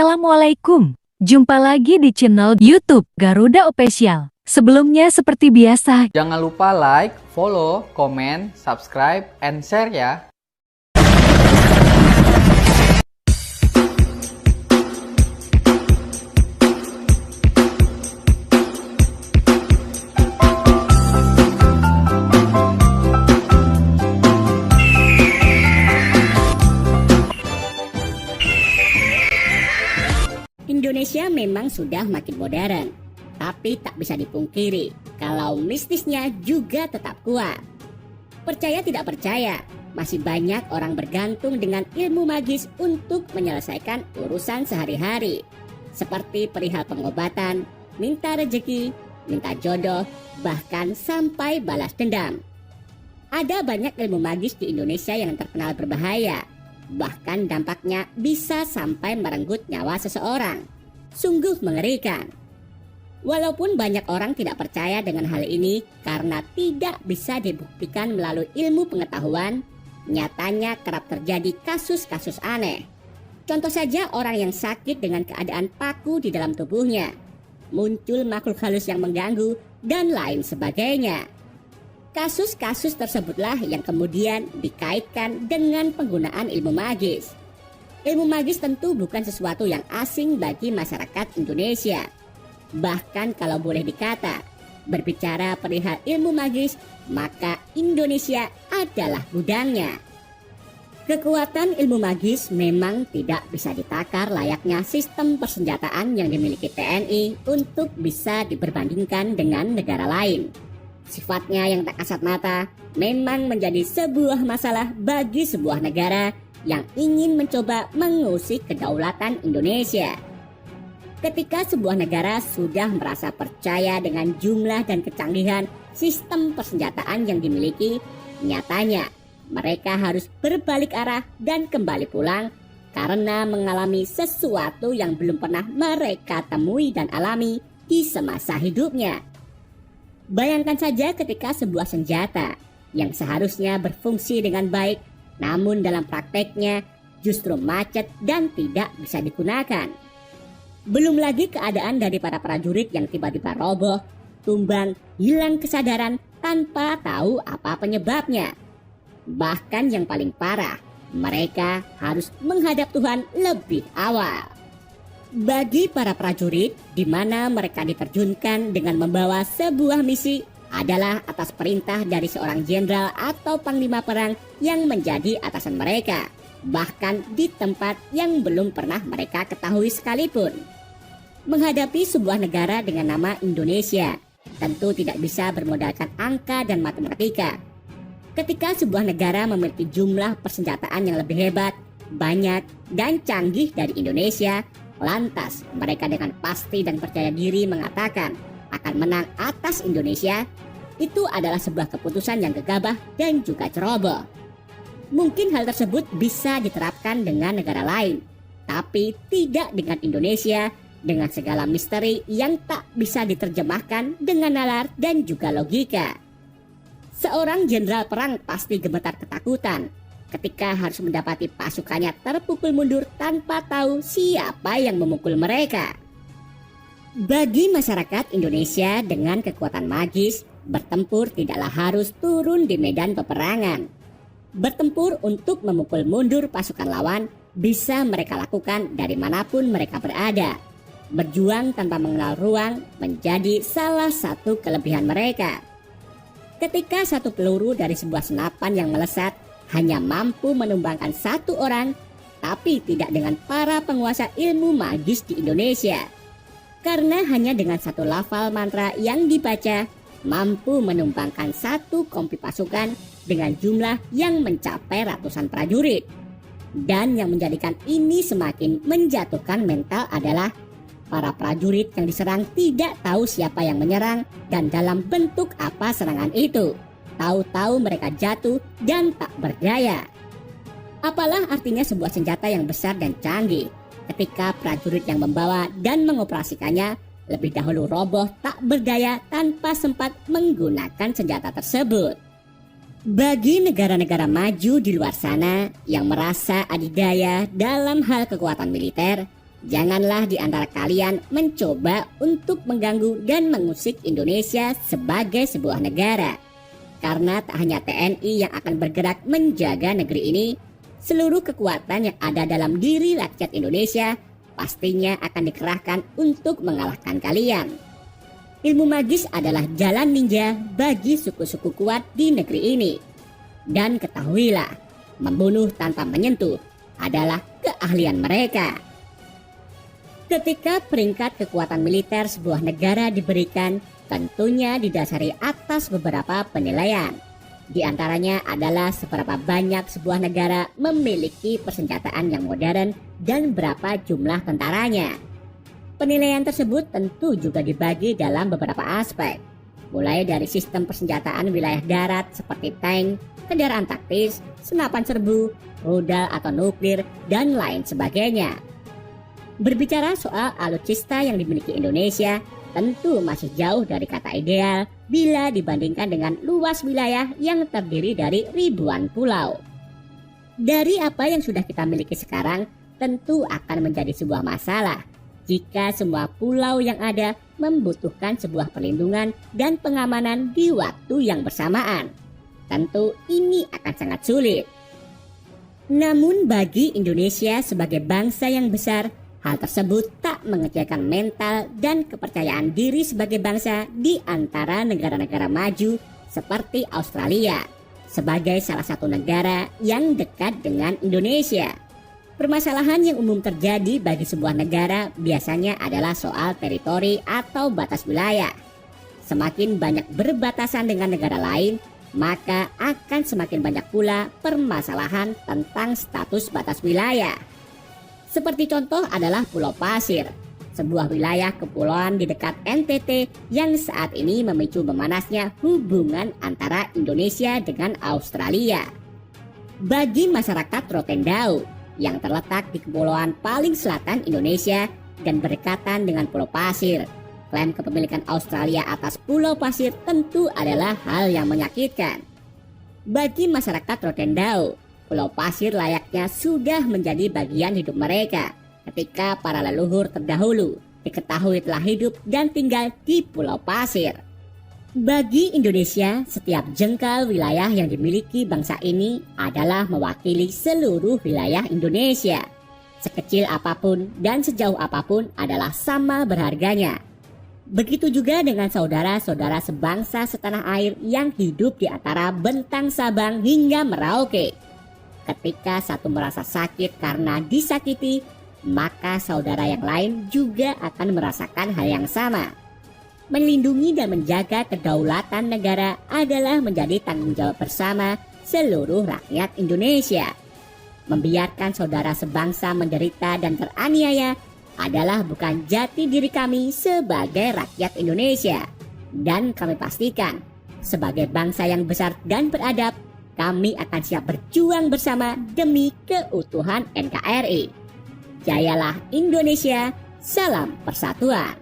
Assalamualaikum. Jumpa lagi di channel YouTube Garuda Official. Sebelumnya seperti biasa, jangan lupa like, follow, komen, subscribe, and share ya. Indonesia memang sudah makin modern, tapi tak bisa dipungkiri kalau mistisnya juga tetap kuat. Percaya tidak percaya, masih banyak orang bergantung dengan ilmu magis untuk menyelesaikan urusan sehari-hari, seperti perihal pengobatan, minta rejeki, minta jodoh, bahkan sampai balas dendam. Ada banyak ilmu magis di Indonesia yang terkenal berbahaya. Bahkan dampaknya bisa sampai merenggut nyawa seseorang. Sungguh mengerikan. Walaupun banyak orang tidak percaya dengan hal ini karena tidak bisa dibuktikan melalui ilmu pengetahuan, nyatanya kerap terjadi kasus-kasus aneh. Contoh saja orang yang sakit dengan keadaan paku di dalam tubuhnya, muncul makhluk halus yang mengganggu, dan lain sebagainya. Kasus-kasus tersebutlah yang kemudian dikaitkan dengan penggunaan ilmu magis. Ilmu magis tentu bukan sesuatu yang asing bagi masyarakat Indonesia. Bahkan kalau boleh dikata, berbicara perihal ilmu magis, maka Indonesia adalah gudangnya. Kekuatan ilmu magis memang tidak bisa ditakar layaknya sistem persenjataan yang dimiliki TNI untuk bisa diperbandingkan dengan negara lain. Sifatnya yang tak kasat mata memang menjadi sebuah masalah bagi sebuah negara yang ingin mencoba mengusik kedaulatan Indonesia. Ketika sebuah negara sudah merasa percaya dengan jumlah dan kecanggihan sistem persenjataan yang dimiliki, nyatanya mereka harus berbalik arah dan kembali pulang karena mengalami sesuatu yang belum pernah mereka temui dan alami di semasa hidupnya. Bayangkan saja ketika sebuah senjata yang seharusnya berfungsi dengan baik, namun dalam prakteknya justru macet dan tidak bisa digunakan. Belum lagi keadaan dari para prajurit yang tiba-tiba roboh, tumbang, hilang kesadaran tanpa tahu apa penyebabnya. Bahkan yang paling parah, mereka harus menghadap Tuhan lebih awal. Bagi para prajurit, di mana mereka diterjunkan dengan membawa sebuah misi adalah atas perintah dari seorang jenderal atau panglima perang yang menjadi atasan mereka, bahkan di tempat yang belum pernah mereka ketahui sekalipun. Menghadapi sebuah negara dengan nama Indonesia, tentu tidak bisa bermodalkan angka dan matematika. Ketika sebuah negara memiliki jumlah persenjataan yang lebih hebat, banyak, dan canggih dari Indonesia, lantas mereka dengan pasti dan percaya diri mengatakan akan menang atas Indonesia, itu adalah sebuah keputusan yang gegabah dan juga ceroboh. Mungkin hal tersebut bisa diterapkan dengan negara lain, tapi tidak dengan Indonesia, dengan segala misteri yang tak bisa diterjemahkan dengan nalar dan juga logika. Seorang jenderal perang pasti gemetar ketakutan ketika harus mendapati pasukannya terpukul mundur tanpa tahu siapa yang memukul mereka. Bagi masyarakat Indonesia dengan kekuatan magis, bertempur tidaklah harus turun di medan peperangan. Bertempur untuk memukul mundur pasukan lawan bisa mereka lakukan dari manapun mereka berada. Berjuang tanpa mengenal ruang menjadi salah satu kelebihan mereka. Ketika satu peluru dari sebuah senapan yang melesat hanya mampu menumbangkan satu orang, tapi tidak dengan para penguasa ilmu magis di Indonesia. Karena hanya dengan satu lafal mantra yang dibaca, mampu menumbangkan satu kompi pasukan dengan jumlah yang mencapai ratusan prajurit. Dan yang menjadikan ini semakin menjatuhkan mental adalah para prajurit yang diserang tidak tahu siapa yang menyerang dan dalam bentuk apa serangan itu. Tahu-tahu mereka jatuh dan tak berdaya. Apalah artinya sebuah senjata yang besar dan canggih ketika prajurit yang membawa dan mengoperasikannya lebih dahulu roboh tak berdaya tanpa sempat menggunakan senjata tersebut. Bagi negara-negara maju di luar sana yang merasa adidaya dalam hal kekuatan militer, Janganlah di antara kalian mencoba untuk mengganggu dan mengusik Indonesia sebagai sebuah negara. Karena tak hanya TNI yang akan bergerak menjaga negeri ini, seluruh kekuatan yang ada dalam diri rakyat Indonesia pastinya akan dikerahkan untuk mengalahkan kalian. Ilmu magis adalah jalan ninja bagi suku-suku kuat di negeri ini. Dan ketahuilah, membunuh tanpa menyentuh adalah keahlian mereka. Ketika peringkat kekuatan militer sebuah negara diberikan, tentunya didasari atas beberapa penilaian. Di antaranya adalah seberapa banyak sebuah negara memiliki persenjataan yang modern dan berapa jumlah tentaranya. Penilaian tersebut tentu juga dibagi dalam beberapa aspek, mulai dari sistem persenjataan wilayah darat seperti tank, kendaraan taktis, senapan serbu, rudal atau nuklir, dan lain sebagainya. Berbicara soal alutsista yang dimiliki Indonesia, tentu masih jauh dari kata ideal bila dibandingkan dengan luas wilayah yang terdiri dari ribuan pulau. Dari apa yang sudah kita miliki sekarang, tentu akan menjadi sebuah masalah jika semua pulau yang ada membutuhkan sebuah perlindungan dan pengamanan di waktu yang bersamaan. Tentu ini akan sangat sulit. Namun bagi Indonesia sebagai bangsa yang besar, hal tersebut tak mengecilkan mental dan kepercayaan diri sebagai bangsa di antara negara-negara maju seperti Australia sebagai salah satu negara yang dekat dengan Indonesia. Permasalahan yang umum terjadi bagi sebuah negara biasanya adalah soal teritori atau batas wilayah. Semakin banyak berbatasan dengan negara lain, maka akan semakin banyak pula permasalahan tentang status batas wilayah. Seperti contoh adalah Pulau Pasir, sebuah wilayah kepulauan di dekat NTT yang saat ini memicu memanasnya hubungan antara Indonesia dengan Australia. Bagi masyarakat Rotendao yang terletak di kepulauan paling selatan Indonesia dan berdekatan dengan Pulau Pasir, klaim kepemilikan Australia atas Pulau Pasir tentu adalah hal yang menyakitkan. Bagi masyarakat Rotendao, Pulau Pasir layaknya sudah menjadi bagian hidup mereka ketika para leluhur terdahulu diketahui telah hidup dan tinggal di Pulau Pasir. Bagi Indonesia, setiap jengkal wilayah yang dimiliki bangsa ini adalah mewakili seluruh wilayah Indonesia. Sekecil apapun dan sejauh apapun adalah sama berharganya. Begitu juga dengan saudara-saudara sebangsa setanah air yang hidup di antara Bentang Sabang hingga Merauke. Ketika satu merasa sakit karena disakiti, maka saudara yang lain juga akan merasakan hal yang sama. Melindungi dan menjaga kedaulatan negara adalah menjadi tanggung jawab bersama seluruh rakyat Indonesia. Membiarkan saudara sebangsa menderita dan teraniaya adalah bukan jati diri kami sebagai rakyat Indonesia. Dan kami pastikan, sebagai bangsa yang besar dan beradab, kami akan siap berjuang bersama demi keutuhan NKRI. Jayalah Indonesia, salam persatuan.